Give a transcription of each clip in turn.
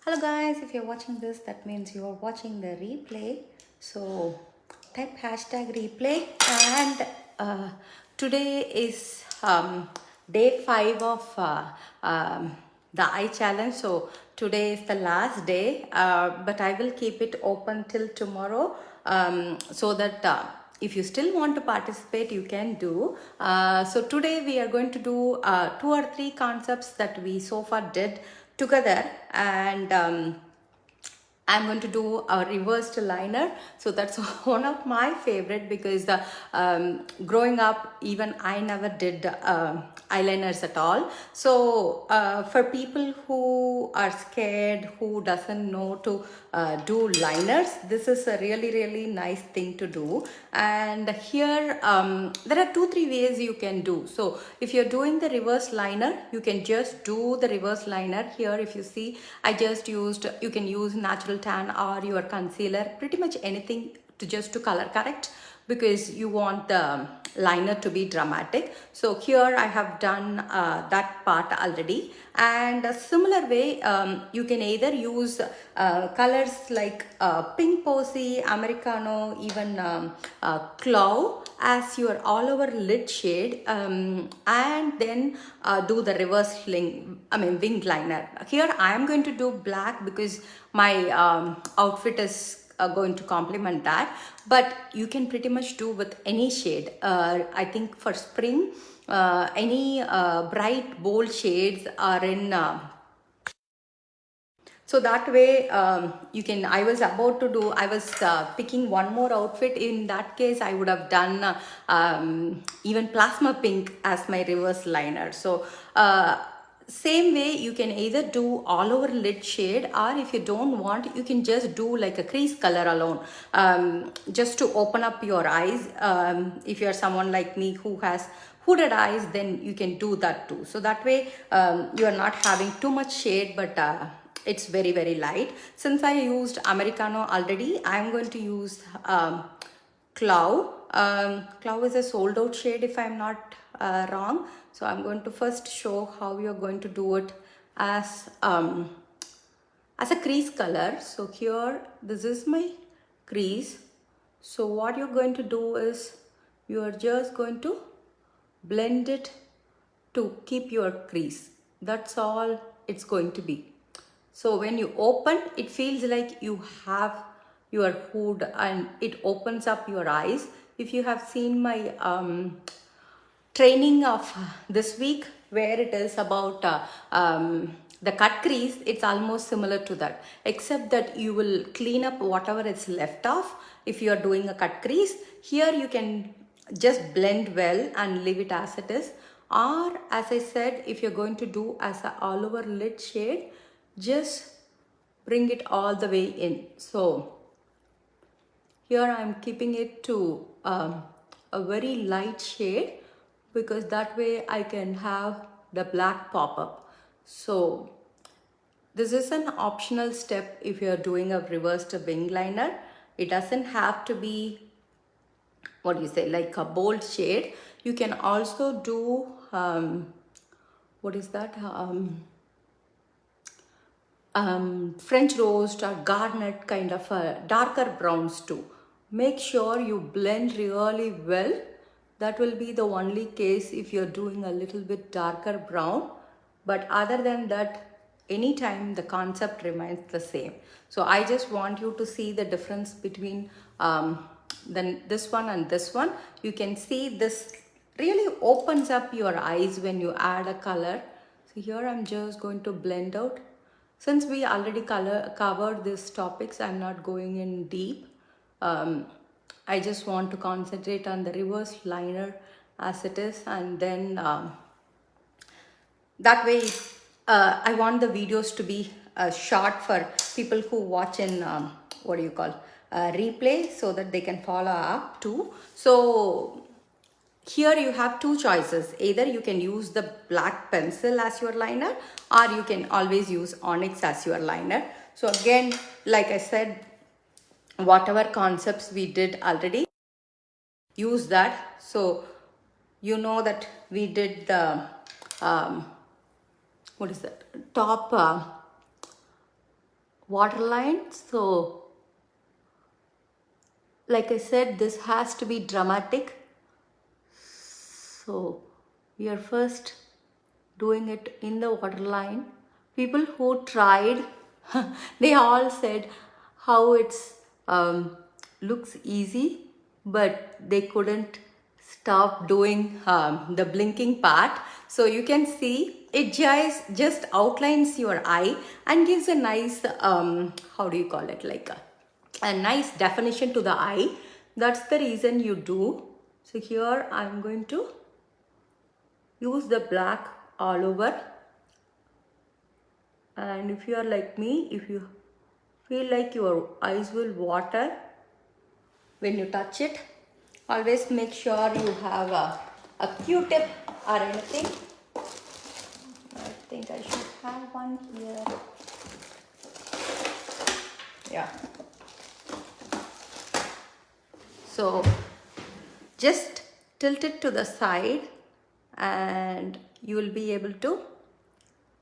Hello guys, if you're watching this, that means you're watching the replay. So type hashtag replay and today is day 5 of the eye challenge. So today is the last day, but I will keep it open till tomorrow so that if you still want to participate, you can do. So today we are going to do 2 or 3 concepts that we so far did together, and I'm going to do a reversed liner. So that's one of my favorite because growing up, even I never did eyeliners at all. So for people who are scared, who doesn't know to do liners, this is a really nice thing to do. And here there are 2-3 ways you can do. So if you're doing the reverse liner, you can just do the reverse liner. Here if you see, I just used, you can use natural tan or your concealer, pretty much anything to just to color correct, because you want the liner to be dramatic. So here I have done that part already, and a similar way you can either use colors like pink posy, americano, even clove as your all over lid shade, and then do the reverse wing liner. Here I am going to do black because my outfit is going to complement that, but you can pretty much do with any shade. I think for spring, any bright bold shades are in so that way you can, I was about to do, I was picking one more outfit. In that case I would have done even plasma pink as my reverse liner. So same way you can either do all over lid shade, or if you don't want, you can just do like a crease color alone, just to open up your eyes. If you're someone like me who has hooded eyes, then you can do that too. So that way you are not having too much shade, but it's very light. Since I used americano already, I'm going to use clove. Clove is a sold out shade if I'm not wrong. So I'm going to first show how you're going to do it as a crease color. So here, this is my crease. So what you're going to do is you are just going to blend it to keep your crease. That's all it's going to be. So when you open, it feels like you have your hood and it opens up your eyes. If you have seen my training of this week, where it is about the cut crease, it's almost similar to that, except that you will clean up whatever is left off. If you are doing a cut crease, here you can just blend well and leave it as it is. Or as I said, if you're going to do as a all over lid shade, just bring it all the way in. So here I'm keeping it to a very light shade, because that way I can have the black pop up. So this is an optional step if you're doing a reversed wing liner. It doesn't have to be, what do you say, like a bold shade. You can also do, what is that? French roast or garnet kind of darker browns too. Make sure you blend really well. That will be the only case if you're doing a little bit darker brown. But other than that, anytime the concept remains the same. So I just want you to see the difference between then this one and this one. You can see this really opens up your eyes when you add a color. So here I'm just going to blend out. Since we already covered these topics, I'm not going in deep. I just want to concentrate on the reverse liner as it is, and then that way I want the videos to be short for people who watch in what do you call replay, so that they can follow up too. So here you have 2 choices. Either you can use the black pencil as your liner, or you can always use onyx as your liner. So again, like I said, whatever concepts we did already, use that. So you know that we did the what is that top waterline. So like I said, this has to be dramatic. So we are first doing it in the waterline. People who tried, they all said how it's looks easy, but they couldn't stop doing the blinking part. So you can see it just outlines your eye and gives a nice how do you call it, like a nice definition to the eye. That's the reason you do. So here I'm going to use the black all over. And if you are like me, if you feel like your eyes will water when you touch it, always make sure you have a Q-tip or anything. I think I should have one here. Yeah. So just tilt it to the side and you will be able to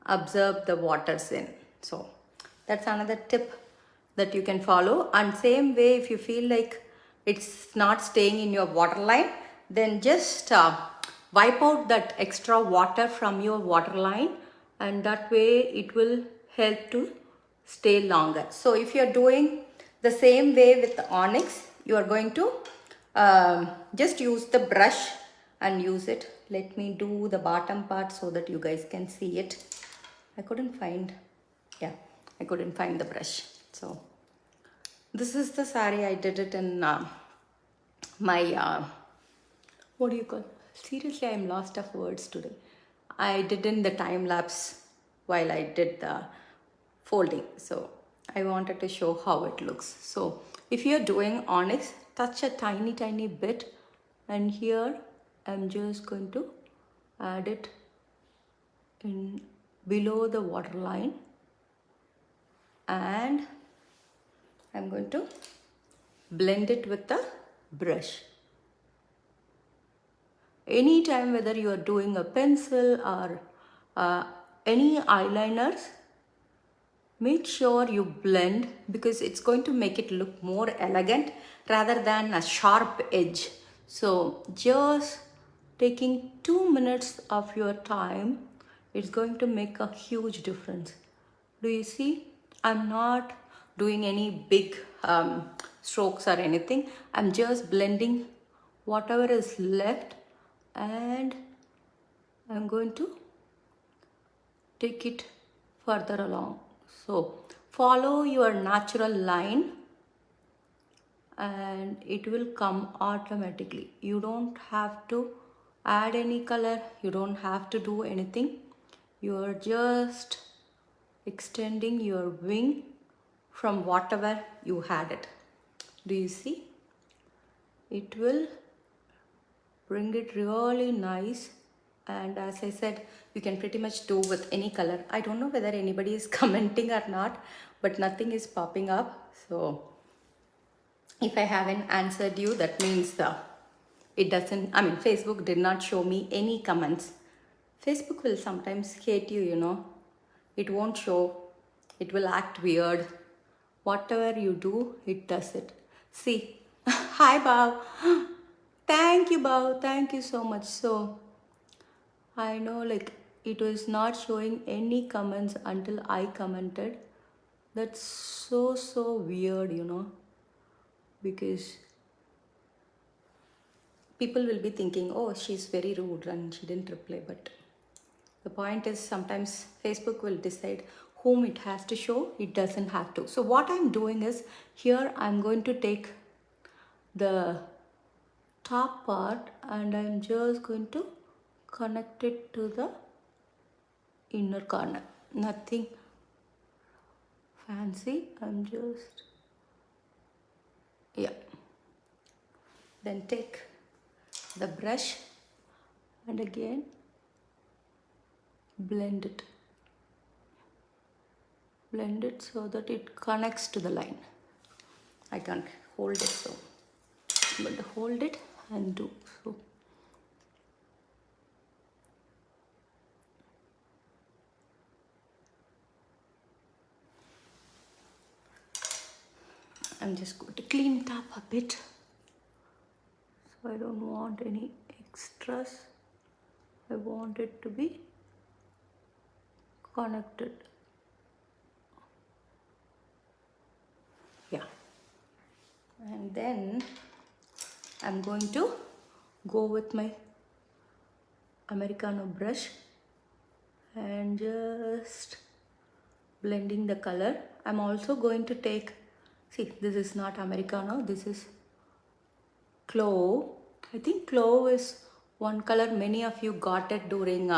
observe the waters in. So that's another tip that you can follow. And same way, if you feel like it's not staying in your waterline, then just wipe out that extra water from your waterline, and that way it will help to stay longer. So if you're doing the same way with the onyx, you are going to just use the brush and use it. Let me do the bottom part so that you guys can see it. I couldn't find the brush. So this is the saree. I did it in my what do you call, seriously I'm lost of words today. I did in the time lapse while I did the folding, so I wanted to show how it looks. So if you're doing onyx, touch a tiny bit, and here I'm just going to add it in below the waterline, and I'm going to blend it with the brush. Anytime, whether you are doing a pencil or any eyeliners, make sure you blend, because it's going to make it look more elegant rather than a sharp edge. So just taking 2 minutes of your time, it's going to make a huge difference. Do you see? I'm not doing any big strokes or anything. I'm just blending whatever is left, and I'm going to take it further along. So follow your natural line and it will come automatically. You don't have to add any color, you don't have to do anything. You are just extending your wing from whatever you had it. Do you see? It will bring it really nice. And as I said, you can pretty much do with any color. I don't know whether anybody is commenting or not, but nothing is popping up. So if I haven't answered you, that means it doesn't, I mean, Facebook did not show me any comments. Facebook will sometimes hate you, you know. It won't show. It will act weird. Whatever you do, it does it. See, hi Bao. Thank you, Bao. Thank you so much. So I know, like, it was not showing any comments until I commented. That's so weird, you know, because people will be thinking, oh, she's very rude and she didn't reply. But the point is, sometimes Facebook will decide whom it has to show, it doesn't have to. So what I'm doing is, here I'm going to take the top part and I'm just going to connect it to the inner corner. Nothing fancy. I'm just, yeah. Then take the brush and again blend it. Blend it so that it connects to the line. I can't hold it, so but hold it and do so. I'm just going to clean it up a bit. So I don't want any extras. I want it to be connected. Yeah. And then I'm going to go with my Americano brush and just blending the color. I'm also going to take, see, this is not Americano, this is Clove. I think Clove is one color many of you got it during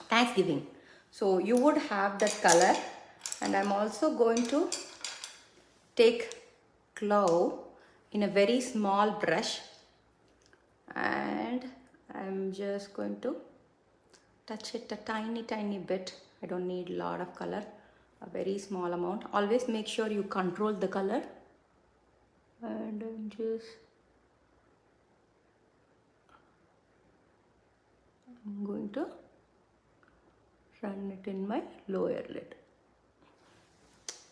Thanksgiving. So you would have that color. And I'm also going to take Clove in a very small brush, and I'm just going to touch it a tiny bit. I don't need a lot of color, a very small amount. Always make sure you control the color. And I'm going to run it in my lower lid.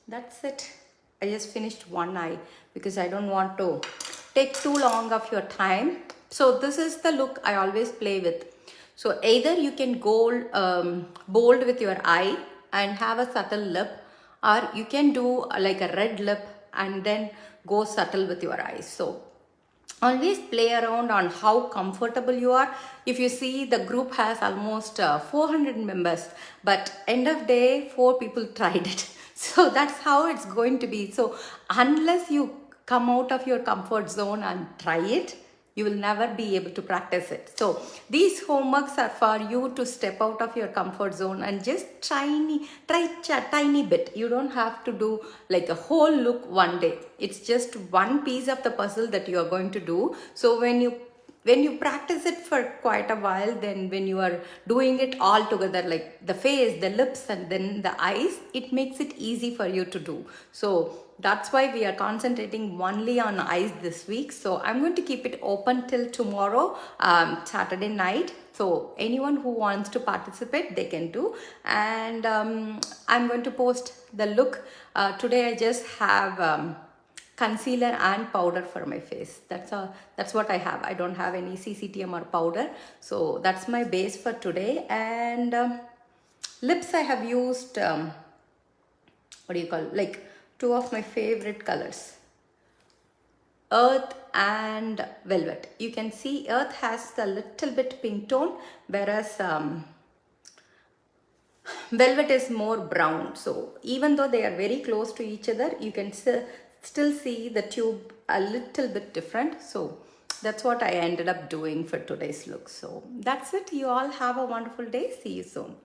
That's it. I just finished one eye because I don't want to take too long of your time. So this is the look I always play with. So either you can go bold with your eye and have a subtle lip, or you can do like a red lip and then go subtle with your eyes. So always play around on how comfortable you are. If you see, the group has almost 400 members, but end of day 4 people tried it. So that's how it's going to be. So unless you come out of your comfort zone and try it, you will never be able to practice it. So these homeworks are for you to step out of your comfort zone and just try tiny bit. You don't have to do like a whole look one day. It's just one piece of the puzzle that you are going to do. So when you practice it for quite a while, then when you are doing it all together, like the face, the lips, and then the eyes, it makes it easy for you to do. So that's why we are concentrating only on eyes this week. So I'm going to keep it open till tomorrow, Saturday night. So anyone who wants to participate, they can do. And I'm going to post the look. Today I just have concealer and powder for my face. That's what I have. I don't have any CCTM or powder. So that's my base for today. And lips, I have used what do you call, like 2 of my favorite colors, Earth and Velvet. You can see Earth has a little bit pink tone, whereas Velvet is more brown. So even though they are very close to each other, you can still see the tube a little bit different. So that's what I ended up doing for today's look. So that's it. You all have a wonderful day. See you soon.